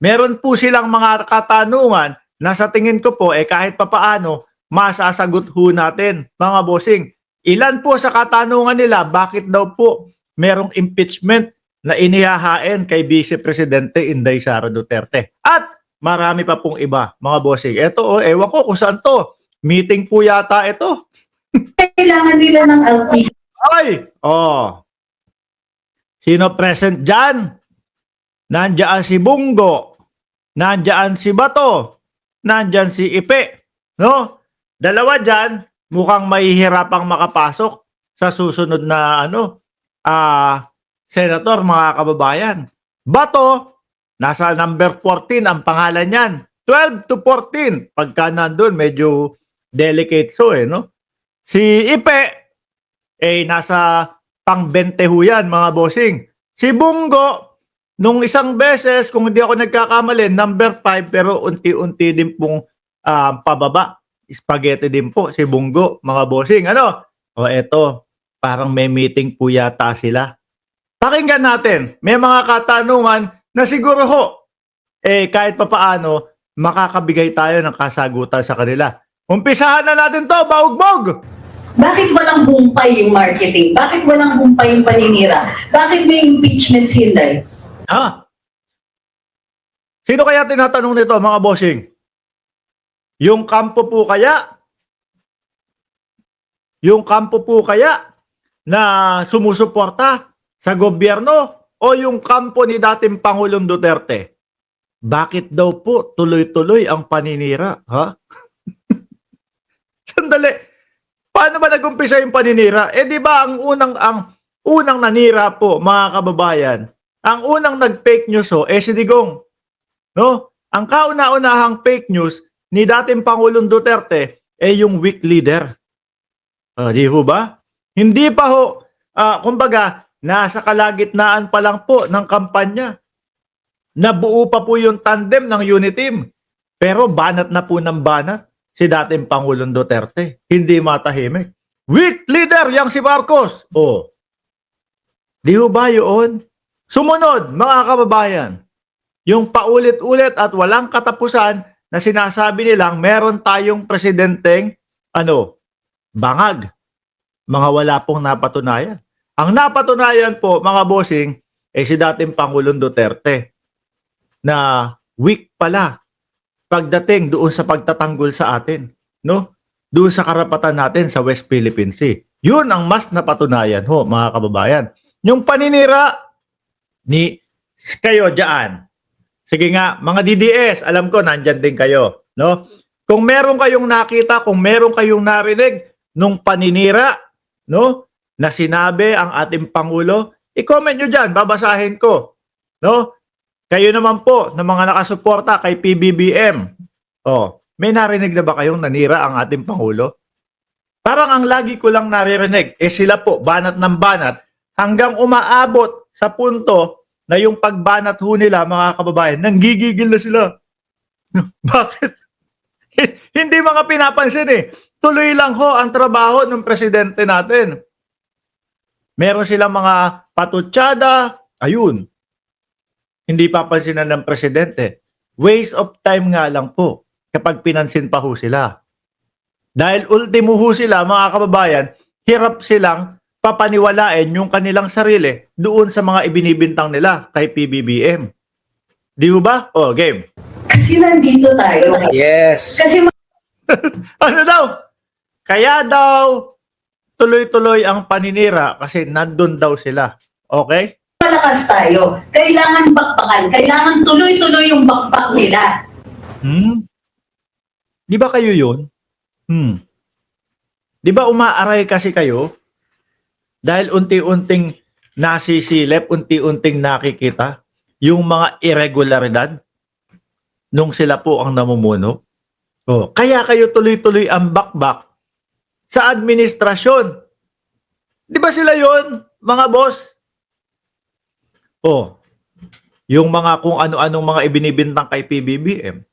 Meron po silang mga katanungan na sa tingin ko po kahit papaano masasagot ho natin, mga bossing. Ilan po sa katanungan nila, bakit daw po merong impeachment na inihahain kay Vice Presidente Inday Sara Duterte? At marami pa pong iba, mga bossing. Ito, ewan ko kung saan to. Meeting po yata ito. Kailangan nila ng LPG. Ay! Sino present dyan? Nandiyan si Bungo. Nandiyan si Bato. Nandiyan si Ipe. No? Dalawa dyan, mukhang mahihirapang makapasok sa susunod na senator, mga kababayan. Bato, nasa number 14 ang pangalan niyan. 12 to 14. Pagka nandun, medyo delicate no? Si Ipe, nasa pang 20 ho yan, mga bossing. Si Bungo, nung isang beses, kung hindi ako nagkakamali, number 5, pero unti-unti din pong pababa. Spaghetti din po si Bungo, mga bossing. Eto, parang may meeting po yata sila. Pakinggan natin, may mga katanungan na siguro ho, kahit papaano, makakabigay tayo ng kasagutan sa kanila. Umpisahan na natin to, baugbog! Bakit walang humpay yung marketing? Bakit walang humpay yung paninira? Bakit may impeachment si Inday? Sino kaya tinatanong nito, mga bossing? Yung kampo po kaya? Yung kampo po kaya na sumusuporta sa gobyerno o yung kampo ni dating Pangulong Duterte? Bakit daw po tuloy-tuloy ang paninira? Sandali. Paano ba nag-umpisa yung paninira? Di ba ang unang nanira po, mga kababayan, ang unang nag-fake news si Digong. No? Ang kauna-unahang fake news ni dating Pangulong Duterte yung weak leader. Di ho ba? Hindi pa ho, kumbaga, nasa kalagitnaan pa lang po ng kampanya. Nabuo pa po yung tandem ng Uniteam. Pero banat na po ng banat si dating Pangulong Duterte. Hindi matahimik. Weak leader yang si Marcos. Di ho ba yun? Sumunod, mga kababayan, yung paulit-ulit at walang katapusan na sinasabi nilang meron tayong presidenteng bangag. Mga wala pong napatunayan. Ang napatunayan po, mga bossing, si dating Pangulong Duterte na weak pala pagdating doon sa pagtatanggol sa atin, no? Doon sa karapatan natin sa West Philippine Sea. Yun ang mas napatunayan ho, mga kababayan. Yung paninira ni kayo diyan. Sige nga, mga DDS, alam ko nandyan din kayo, no? Kung meron kayong nakita, kung meron kayong narinig nung paninira, no, na sinabi ang ating Pangulo, i-comment nyo diyan, babasahin ko, no? Kayo naman po, na mga nakasuporta kay PBBM, may narinig na ba kayong nanira ang ating Pangulo? Parang ang lagi ko lang naririnig, sila po, banat ng banat, hanggang umaabot sa punto na yung pagbanat ho nila, mga kababayan, nanggigigil na sila. Bakit? Hindi mga pinapansin Tuloy lang ho ang trabaho ng presidente natin. Meron silang mga patutsada, ayun. Hindi papansinan ng presidente. Waste of time nga lang po kapag pinansin pa ho sila. Dahil ultimo ho sila, mga kababayan, hirap silang papaniwalain yung kanilang sarili doon sa mga ibinibintang nila kay PBBM. Di ho ba? Game. Kasi nandito tayo. Yes. Kasi Ano daw? Kaya daw tuloy-tuloy ang paninira kasi nandun daw sila. Okay? malakas tayo. Kailangan bakbakan. Kailangan tuloy-tuloy yung bakbak nila. Di ba kayo yun? Di ba umaaray kasi kayo? Dahil unti-unting nasisilip, unti-unting nakikita yung mga irregularidad nung sila po ang namumuno. Kaya kayo tuloy-tuloy ang bakbak sa administrasyon. Di ba sila yon, mga boss? Yung mga kung ano-anong mga ibinibintang kay PBBM.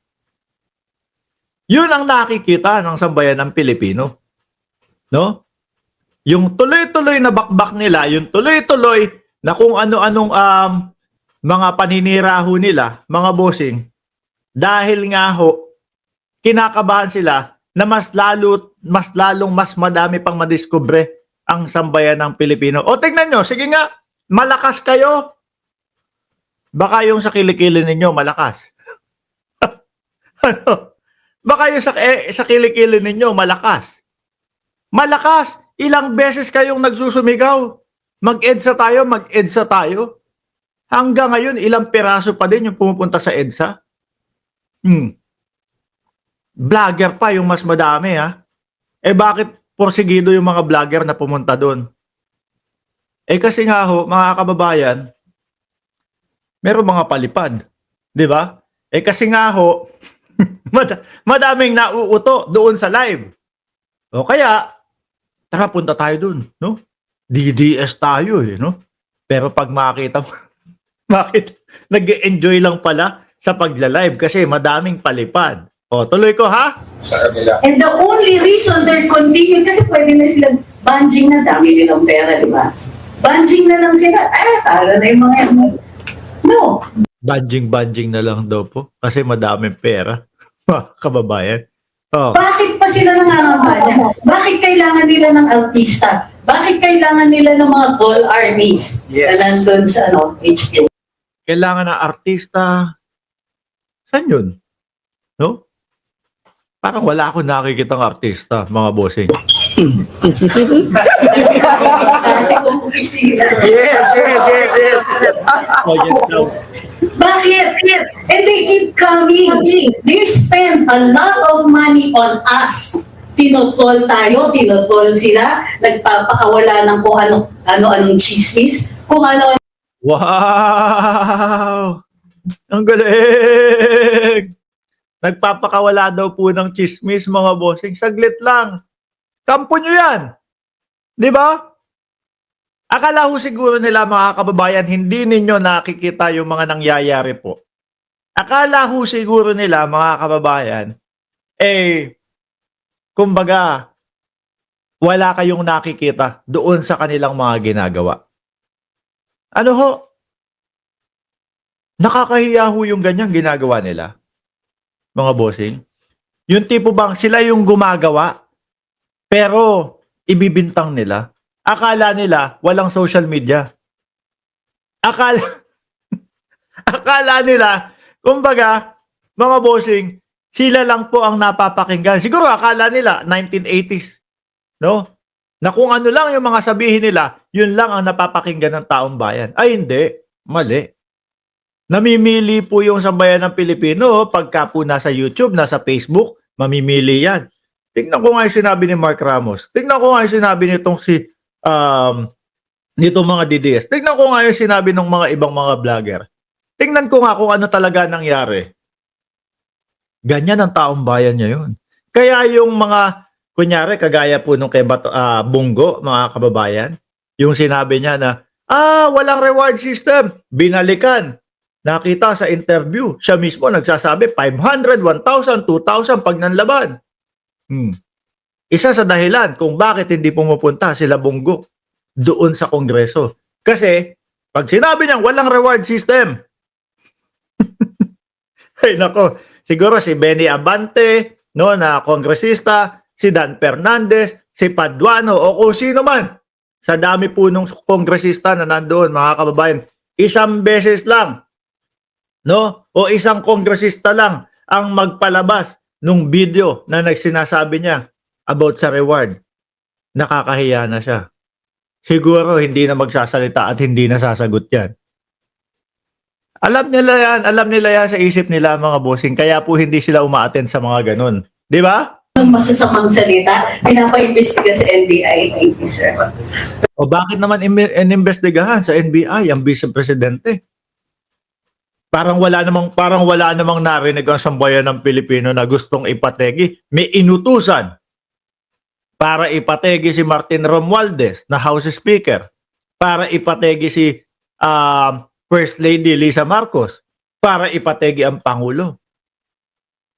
Yun ang nakikita ng sambayan ng Pilipino. No? Yung tuloy-tuloy na bakbak nila, yung tuloy-tuloy na kung ano-anong mga paninira ho nila, mga bossing, dahil nga ho, kinakabahan sila na mas lalong mas madami pang madiskubre ang sambayan ng Pilipino. O tingnan nyo, sige nga, malakas kayo. Baka yung sa kilikili ninyo malakas. Ano? Baka yung sa kilikili ninyo malakas. Malakas! Ilang beses kayong nagsusumigaw. Mag-EDSA tayo, mag-EDSA tayo. Hanggang ngayon, ilang piraso pa din yung pumupunta sa EDSA. Vlogger pa yung mas madami, ha? Eh bakit porsigido yung mga vlogger na pumunta doon? Eh kasi nga ho, mga kababayan, meron mga palipad. Di ba? Eh kasi nga ho, madaming nauuto doon sa live. O kaya, tara punta tayo doon, no? DDS tayo eh, no? Pero pag makita mo, bakit nag-enjoy lang pala sa pagla-live kasi madaming palipad. O, tuloy ko ha? Sa kabila. And the only reason they're continuing, kasi pwede na sila banjing na, dami nilang pera, di ba? Banjing na lang sila. Tala na yung mga yan. No. Banjing na lang daw po kasi madaming pera. Mga kababayan. Oh. Bakit pa sila nangangampanya? Bakit kailangan nila ng artista? Bakit kailangan nila ng mga call armies Yes. na nandun sa HQ? Kailangan ng artista. Saan yun? No? Parang wala akong nakikitang artista, mga bossing. Yes. Oh, yes, no. Bakit? And they keep coming. They spend a lot of money on us. Tinutol tayo, tinutol sila, nagpapakawala ng kung ano-anong chismis, kung ano. Wow! Ang galing! Nagpapakawala daw po ng chismis, mga bossing. Saglit lang. Kampo nyo yan. Di ba? Akala ho siguro nila, mga kababayan, hindi ninyo nakikita yung mga nangyayari po. Akala ho siguro nila, mga kababayan, kumbaga, wala kayong nakikita doon sa kanilang mga ginagawa. Ano ho? Nakakahiya ho yung ganyang ginagawa nila, mga bossing. Yung tipo bang sila yung gumagawa, pero ibibintang nila. Akala nila walang social media. Akala nila, kumbaga, mga bossing, sila lang po ang napapakinggan. Siguro akala nila 1980s, no? Na kung ano lang yung mga sabihin nila, yun lang ang napapakinggan ng taong bayan. Ay hindi, mali. Namimili po yung sambayan ng Pilipino pagka po nasa YouTube, nasa Facebook, mamimili yan. Tingnan ko nga yung sinabi ni Mark Ramos. Tingnan ko nga yung sinabi nitong nitong mga DDS. Tingnan ko nga yung sinabi ng mga ibang mga vlogger. Tingnan ko nga kung ano talaga nangyari. Ganyan ang taong bayan niya yun. Kaya yung mga, kunyari, kagaya po nung kay Bungo, mga kababayan, yung sinabi niya na, walang reward system, binalikan. Nakita sa interview, siya mismo nagsasabi, 500, 1,000, 2,000 pag nanlaban. Isa sa dahilan kung bakit hindi pumupunta sila Bungo doon sa Kongreso. Kasi, pag sinabi niyang walang reward system, ay nako, siguro si Benny Abante, no, na kongresista, si Dan Fernandez, si Paduano, o kung sino man, sa dami po nung kongresista na nandoon, mga kababayan, isang beses lang, no, o isang kongresista lang ang magpalabas nung video na nagsinasabi niya about sa reward. Nakakahiya na siya. Siguro hindi na magsasalita at hindi na sasagot yan. Alam nila yan sa isip nila, mga bossing, kaya po hindi sila uma-attend sa mga ganun. Di ba? Ng masasamang salita, pinapaimbestiga sa NBI. Thank you, sir. O bakit naman inimbestigahan sa NBI ang Vice Presidente? Parang wala namang narinig ang sambayan ng Pilipino na gustong ipategi. May inutusan para ipategi si Martin Romualdez na House Speaker, para ipategi si First Lady Lisa Marcos, para ipategi ang Pangulo.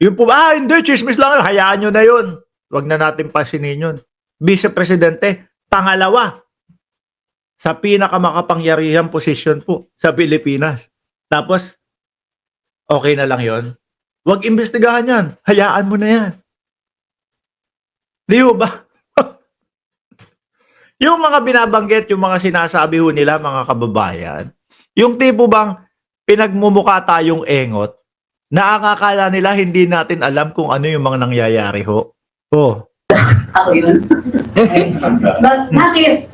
Yung po, hindi, chismis lang, hayaan nyo na yun. Huwag na natin pasinin yun. Vice Presidente, pangalawa sa pinakamakapangyarihang posisyon po sa Pilipinas. Tapos, okay na lang yon. Huwag imbestigahan yan. Hayaan mo na yan. Di ba? Yung mga binabanggit, yung mga sinasabi ho nila, mga kababayan, yung tipo bang pinagmumukha tayong engot, na ang akala nila hindi natin alam kung ano yung mga nangyayari ho. Oh. Ako yun. Bakit?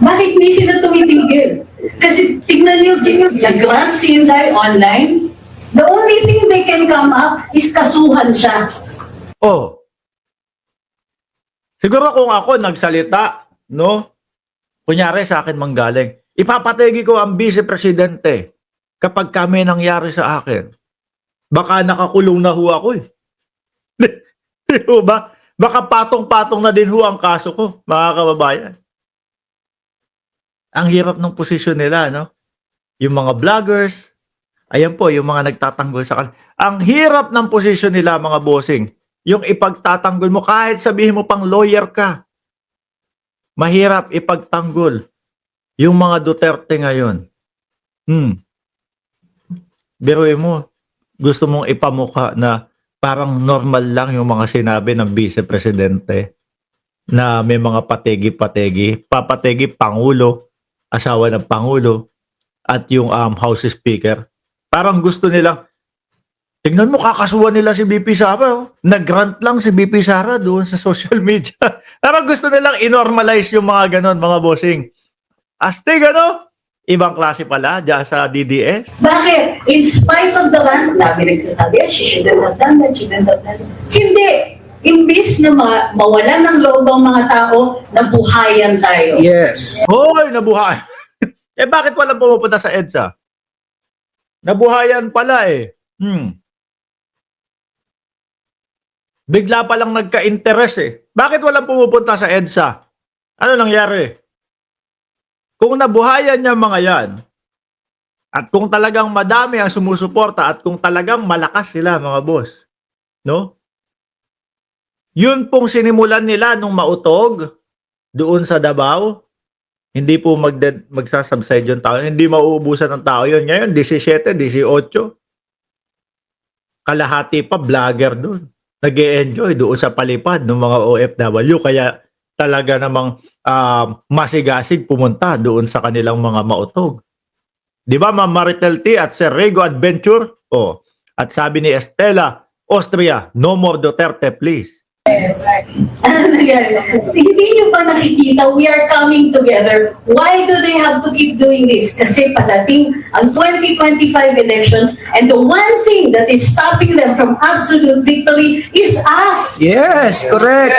Bakit hindi sila tumitigil? Kasi tignan nyo, nag-grant sila online. The only thing they can come up is kasuhan siya. Oh. Siguro kung ako nagsalita, no? Kunyari sa akin manggaling, ipapategi ko ang vice-presidente kapag kami nangyari sa akin. Baka nakakulong na ho ako eh. Di ba? Baka patong-patong na din ho ang kaso ko, mga kababayan. Ang hirap ng posisyon nila, no? Yung mga vloggers, ayan po, yung mga nagtatanggol sa kanila. Ang hirap ng posisyon nila, mga bossing. Yung ipagtatanggol mo, kahit sabihin mo pang lawyer ka, mahirap ipagtanggol yung mga Duterte ngayon. Biruin mo, gusto mong ipamukha na parang normal lang yung mga sinabi ng vice-presidente na may mga pategi-pategi. Papategi, Pangulo, asawa ng Pangulo, at yung House Speaker. Parang gusto nilang, tignan mo, kakasuhan nila si BP Sara. Oh. Nag-grant lang si BP Sara doon sa social media. Parang gusto nilang inormalize yung mga ganon, mga bossing. Astig, ano? Ibang klase pala dyan sa DDS. Bakit? In spite of the rant, dami nagsasabi, she shouldn't have done that, she shouldn't have done that. Hindi. Imbis na mawalan ng loob ang mga tao, nabuhayan tayo. Yes. Hoy, nabuhay. Bakit walang pumupunta sa EDSA? Nabuhayan pala eh. Bigla palang nagka-interest eh. Bakit walang pumupunta sa EDSA? Ano nangyari? Kung nabuhayan niya mga yan, at kung talagang madami ang sumusuporta, at kung talagang malakas sila mga boss, no? Yun pong sinimulan nila nung mautog doon sa Davao, hindi po magsasubside yung tao, hindi mauubusan ng tao yun. Ngayon, 17, 18, kalahati pa vlogger doon. Nag-e-enjoy doon sa palipad ng mga OFW, kaya talaga namang masigasig pumunta doon sa kanilang mga mautog. Di ba, Ma'am Maritel T at Sir Rego Adventure? Oh. At sabi ni Estela, Austria, no more Duterte, please. Yes. Ano nangyari? Hindi nyo ba nakikita, we are coming together. Why do they have to keep doing this? Kasi padating ang 2025 elections, and the one thing that is stopping them from absolute victory is us. Yes, correct.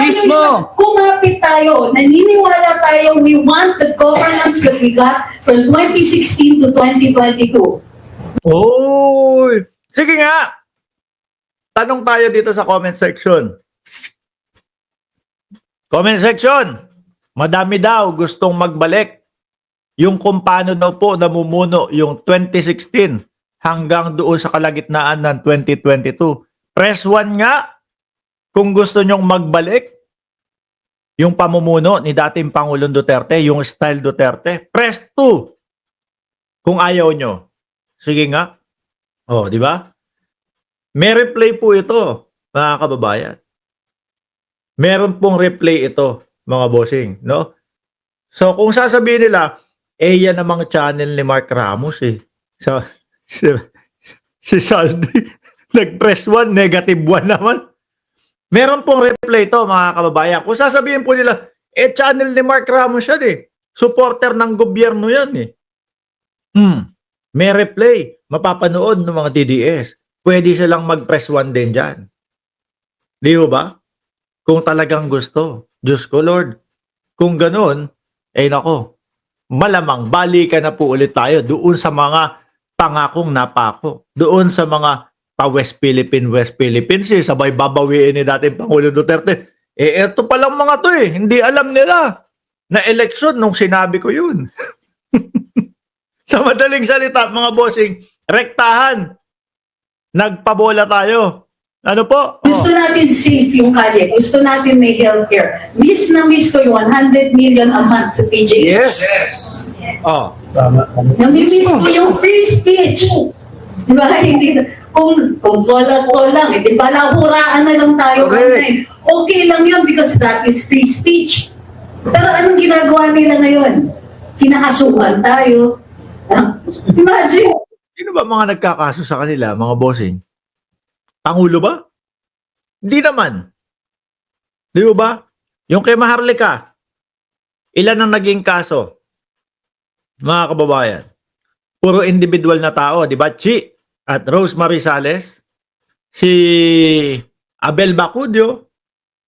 Mismo. Kumapit tayo, naniniwala tayo, we want the governance that we got from 2016 to 2022. Oy! Sige nga! Tanong tayo dito sa comment section. Comment section! Madami daw gustong magbalik yung kung paano daw po namumuno yung 2016 hanggang doon sa kalagitnaan ng 2022. Press 1 nga kung gusto nyong magbalik yung pamumuno ni dating Pangulong Duterte, yung style Duterte. Press 2 kung ayaw nyo. Sige nga. Oh, di ba? May replay po ito, mga kababayan. Meron pong replay ito, mga bossing, no? So, kung sasabihin nila, yan namang channel ni Mark Ramos eh. So, si Saldi, nag-press 1, negative 1 naman. Meron pong replay ito, mga kababayan. Kung sasabihin po nila, channel ni Mark Ramos yan eh. Supporter ng gobyerno yan eh. May replay, mapapanood ng mga DDS. Pwede silang mag-press 1 din dyan. Di ba? Kung talagang gusto. Diyos ko, Lord. Kung ganun, nako, malamang balikan na po ulit tayo doon sa mga pangakong napako. Doon sa mga pa-West Philippines, sabay babawiin ni dating Pangulong Duterte. Eto palang mga to eh. Hindi alam nila na eleksyon nung sinabi ko yun. Sa madaling salita, mga bossing, rektahan. Nagpabola tayo. Ano po? Gusto natin safe yung kalye. Gusto natin may healthcare. Miss na miss ko yung 100 million a month sa PJ. Yes. Oh. Namimiss ko yung free speech. Di ba? Hindi, kung volatile lang, di ba, lahuraan na lang tayo Correct. online. Okay lang yun because that is free speech. Pero anong ginagawa nila ngayon? Kinakasuhan tayo. Imagine. Sino ba mga nagkakaso sa kanila, mga bossing? Pangulo ba? Hindi naman. Di ba? Yung kay Maharlika, ilan ang naging kaso? Mga kababayan. Puro individual na tao, di ba? Chi at Rosemary Sales, si Abel Bacudio,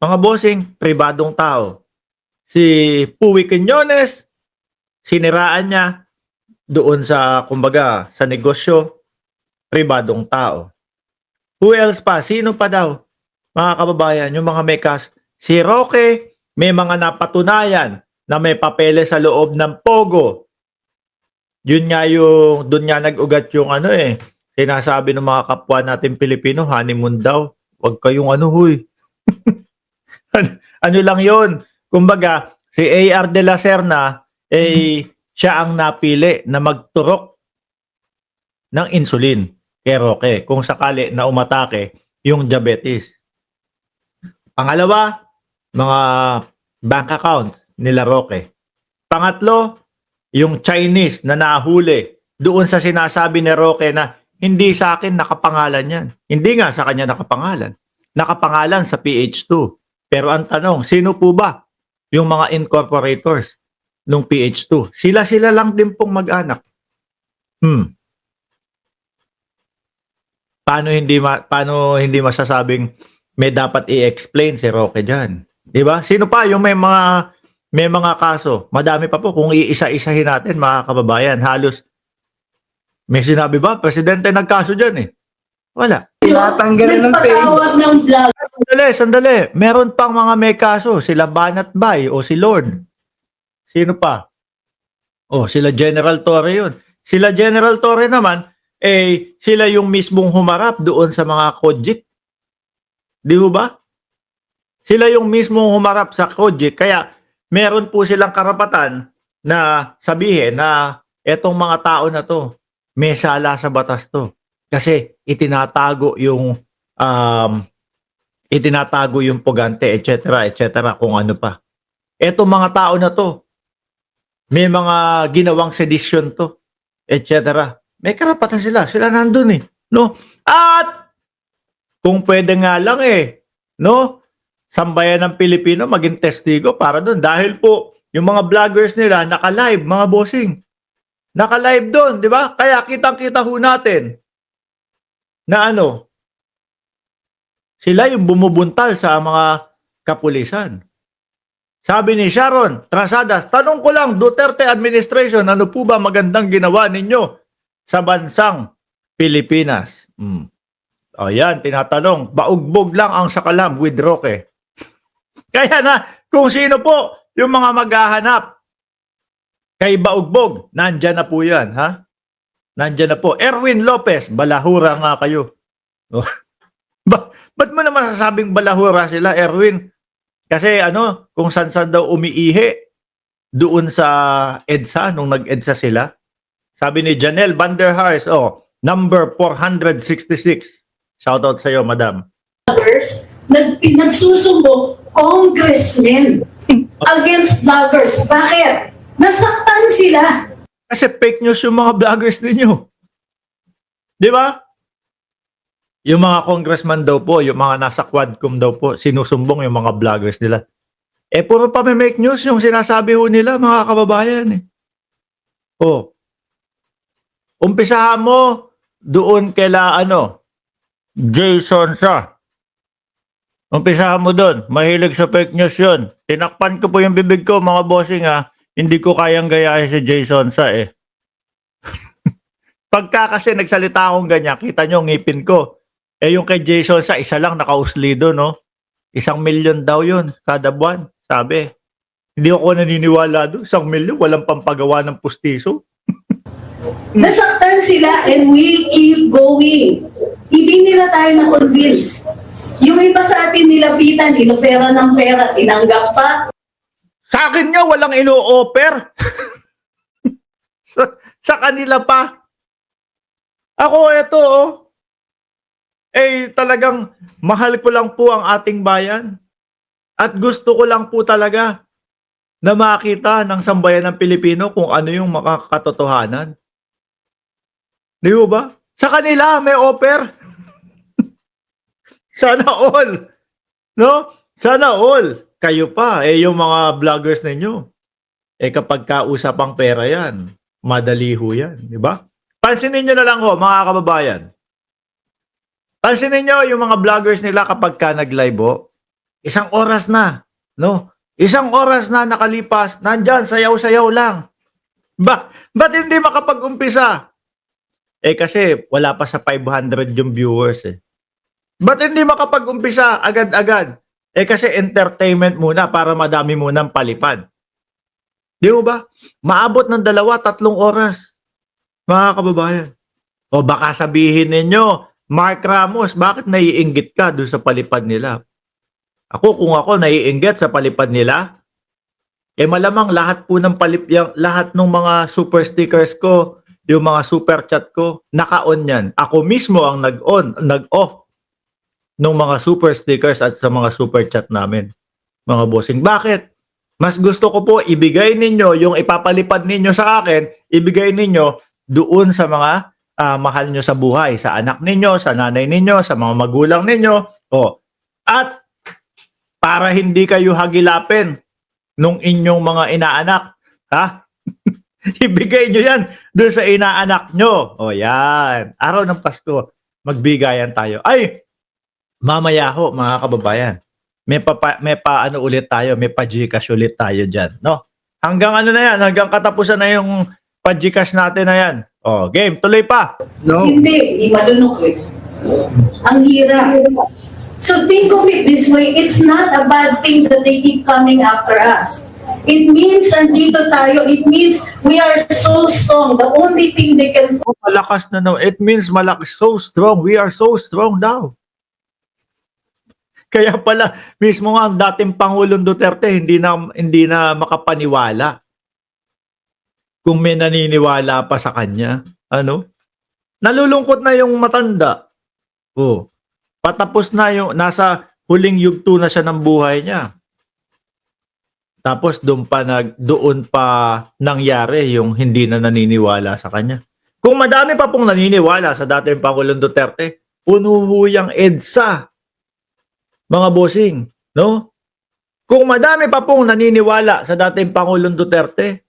mga bossing, pribadong tao. Si Puwi Quiñones, siniraan niya doon sa, kumbaga, sa negosyo, pribadong tao. Who else pa? Sino pa daw? Mga kababayan, yung mga may kaso. Si Roque, may mga napatunayan na may papeles sa loob ng Pogo. Yun nga yung, doon nga nag-ugat yung sinasabi ng mga kapwa natin Pilipino, honeymoon daw. Huwag kayong huy. Ano lang yun? Kumbaga, si A.R. de la Serna, siya ang napili na magturok ng insulin kay Roque kung sakali na umatake yung diabetes. Pangalawa, mga bank accounts nila Roque. Pangatlo, yung Chinese na nahuli doon sa sinasabi ni Roque na hindi sa akin nakapangalan yan. Hindi nga sa kanya nakapangalan. Nakapangalan sa PH2. Pero ang tanong, sino po ba yung mga incorporators nung PH2? Sila lang din pong mag-anak. Paano hindi masasabing may dapat i-explain si Roque diyan? 'Di ba? Sino pa yung may mga kaso? Madami pa po kung iisa-isahin natin, mga kababayan. Halos may sinabi ba presidente nagkaso diyan Wala. Tinatanggalan ng page. Nagpatawag ng vlog. Sandali. Meron pang mga may kaso, sila Banat Bay o si Lord. Sino pa? Sila General Torre yun. Sila General Torre naman, sila yung mismong humarap doon sa mga Kojik. Di ba? Sila yung mismong humarap sa Kojik. Kaya meron po silang karapatan na sabihin na etong mga tao na to, may sala sa batas to. Kasi itinatago yung pugante, etc., kung ano pa. Etong mga tao na to, may mga ginawang sedition to, etc. May karapatan sila. Sila nandun no? At kung pwede nga lang no? Sambayan ng Pilipino maging testigo para doon. Dahil po, yung mga vloggers nila naka-live, mga bossing. Naka-live doon, di ba? Kaya kitang-kita ho natin na sila yung bumubuntal sa mga kapulisan. Sabi ni Sharon Trasadas, tanong ko lang, Duterte administration, ano po ba magandang ginawa ninyo sa bansang Pilipinas? Ayan, tinatanong, baugbog lang ang sakalam with Roque. Kaya na, kung sino po yung mga maghahanap kay baugbog, nandyan na po yan, ha? Nandyan na po. Erwin Lopez, balahura nga kayo. Ba't mo naman sasabing balahura sila, Erwin? Kasi kung saan daw umiihi doon sa EDSA, nung nag-EDSA sila. Sabi ni Janelle Vanderhars, number 466. Shoutout sa iyo, madam. Nagsusumbong congressmen against vloggers. Bakit? Nasaktan sila. Kasi fake news yung mga vloggers ninyo. Di ba? Yung mga congressman daw po, yung mga nasa Quadcom daw po, sinusumbong yung mga vloggers nila. Puro pa may make news yung sinasabi ho nila, mga kababayan. Umpisahan mo doon kaila Jason sa. Umpisahan mo doon. Mahilig sa fake news yun. Tinakpan ko po yung bibig ko, mga bossing Hindi ko kayang gayahin si Jason sa Pagka kasi nagsalita akong ganyan, kita nyo ngipin ko. Yung kay Jason sa isa lang nakauslido, no? 1 million daw yun kada buwan, sabi. Hindi ako naniniwala doon. 1 million, walang pampagawa ng pustiso. Nasaktan sila and we keep going. Hindi nila tayo na-convince. Yung iba sa atin nilapitan, inofera ng pera, tinanggap pa. Sa akin nga, walang ino-offer. sa kanila pa. Ako, eto, oh. Talagang mahal ko lang po ang ating bayan. At gusto ko lang po talaga na makita ng sambayan ng Pilipino kung ano yung makakatotohanan. Di ba? Sa kanila, may offer. Sana all. No? Sana all. Kayo pa, yung mga vloggers ninyo. Kapag kausapang pera yan, madali ho yan. Di ba? Pansinin nyo na lang ho, mga kababayan. Pansinin nyo yung mga vloggers nila kapag ka nag-live ho, 1 oras na. No? 1 oras na nakalipas, nandyan, sayaw-sayaw lang. Ba't hindi makapag-umpisa? Kasi wala pa sa 500 yung viewers eh. Ba't hindi makapag-umpisa agad-agad? Kasi entertainment muna para madami munang palipad. Di ba? Maabot ng 2-3 oras. Mga kababayan. O baka sabihin ninyo, Mark Ramos, bakit naiinggit ka doon sa palipad nila? Kung ako naiinggit sa palipad nila, malamang lahat po ng lahat ng mga super stickers ko, yung mga super chat ko, naka-on yan. Ako mismo ang nag-off ng mga super stickers at sa mga super chat namin, mga bossing. Bakit? Mas gusto ko po ibigay ninyo yung ipapalipad ninyo sa akin, ibigay ninyo doon sa mga mahal nyo sa buhay, sa anak ninyo, sa nanay ninyo, sa mga magulang ninyo. At para hindi kayo hagilapin nung inyong mga inaanak, ha? Ibigay nyo yan doon sa inaanak nyo. Yan. Araw ng Pasko, magbigayan tayo. Mamaya ho, mga kababayan. May paano ulit tayo, may pa-Gcash ulit tayo dyan, no? Hanggang ano na yan, hanggang katapusan na yung pa-Gcash natin na yan. Game, tuloy pa. No. Hindi malunok eh. Ang hirap. So think of it this way, it's not a bad thing that they keep coming after us. It means nandito tayo, it means we are so strong. The only thing they can... Malakas na no. It means malakas, so strong. We are so strong now. Kaya pala, mismo nga ang dating Pangulong Duterte, hindi na makapaniwala. Kung may naniniwala pa sa kanya. Nalulungkot na yung matanda. Patapos na yung, nasa huling yugto na siya ng buhay niya. Tapos doon pa nangyari yung hindi na naniniwala sa kanya. Kung madami pa pong naniniwala sa dating Pangulong Duterte, puno yung EDSA. Mga bossing, no? Kung madami pa pong naniniwala sa dating Pangulong Duterte,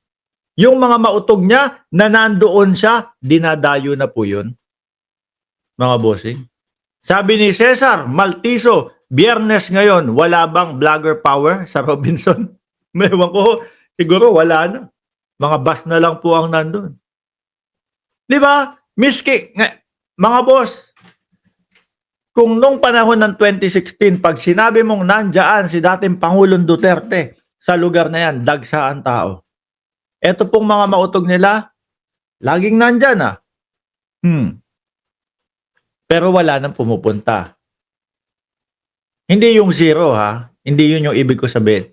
yung mga mautog niya na nandoon siya, dinadayo na po yun. Mga bossing. Sabi ni Cesar Maltiso, Biyernes ngayon, wala bang vlogger power sa Robinson? Mewan ko, siguro wala na. Mga bus na lang po ang nandun. Di ba? Miski, mga boss, kung nung panahon ng 2016, pag sinabi mong nandyan si dating Pangulong Duterte sa lugar na yan, dagsaan tao. Eto pong mga mautog nila, laging nandyan Pero wala nang pumupunta. Hindi yung zero Hindi yun yung ibig ko sabihin.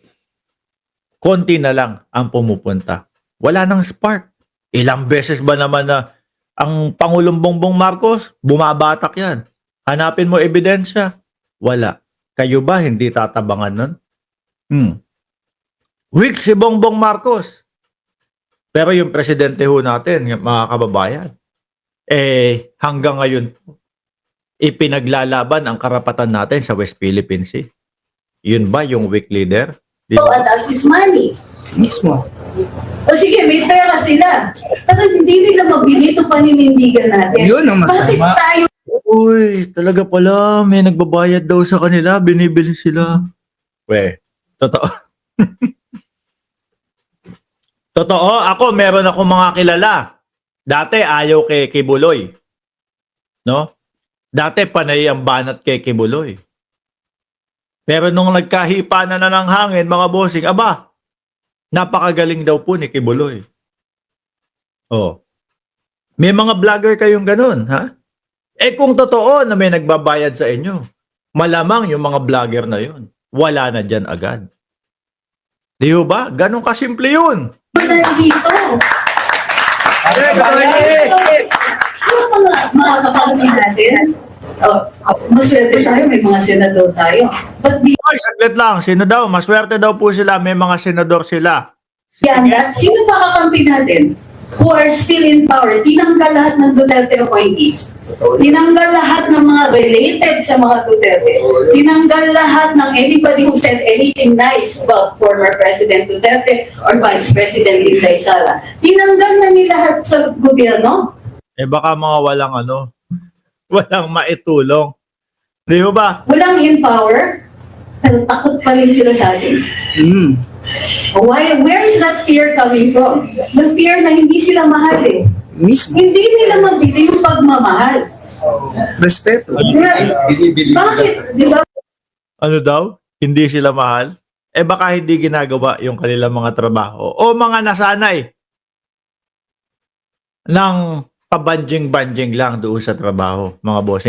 Konti na lang ang pumupunta. Wala nang spark. Ilang beses ba naman na ang Pangulong Bongbong Marcos, bumabatak yan. Hanapin mo ebidensya. Wala. Kayo ba hindi tatabangan nun? Weak si Bongbong Marcos. Pero yung presidente ho natin, mga kababayan, hanggang ngayon ipinaglalaban ang karapatan natin sa West Philippine Sea. Yun ba yung weak leader? At us is money. Mismo. O sige, may pera sila. Pero hindi nila mabili ito paninindigan natin. Yun ang masama. Bakit tayo Uy, talaga pala, may nagbabayad daw sa kanila, binibili sila. Totoo. Totoo, meron ako mga kilala. Dati ayaw kay Kibuloy. No? Dati panay ang banat kay Kibuloy. Pero nung nagkahipa na ng hangin, mga bossing, napakagaling daw po ni Kibuloy. May mga vlogger kayong ganun, ha? Kung totoo na may nagbabayad sa inyo, malamang yung mga vlogger na yun, wala na dyan agad. Di ba? Ganun kasimple yun. nandito? Yung mga kapatid natin, maswerte tayo, may mga senador tayo. But Ay, saglit lang. Sino daw? Maswerte daw po sila. May mga senador sila. beyond that, sino pa kakampi natin who are still in power? Tinanggal lahat ng Duterte appointees. Tinanggal lahat ng mga related sa mga Duterte. Tinanggal lahat ng anybody who said anything nice about former President Duterte or Vice President Inday Sara. Tinanggal na nila lahat sa gobyerno. Eh baka mga walang walang maitulong. Di ba? Walang in power, pero takot pa rin sila sa atin. Where is that fear coming from? The fear na hindi sila mahal eh. Mismo. Hindi nila mabili yung pagmamahal. Respeto. Bakit? Di ba? Ano daw? Hindi sila mahal? Eh baka hindi ginagawa yung kanilang mga trabaho. O mga nasanay ng pabanjing-banjing lang doon sa trabaho, mga bossing.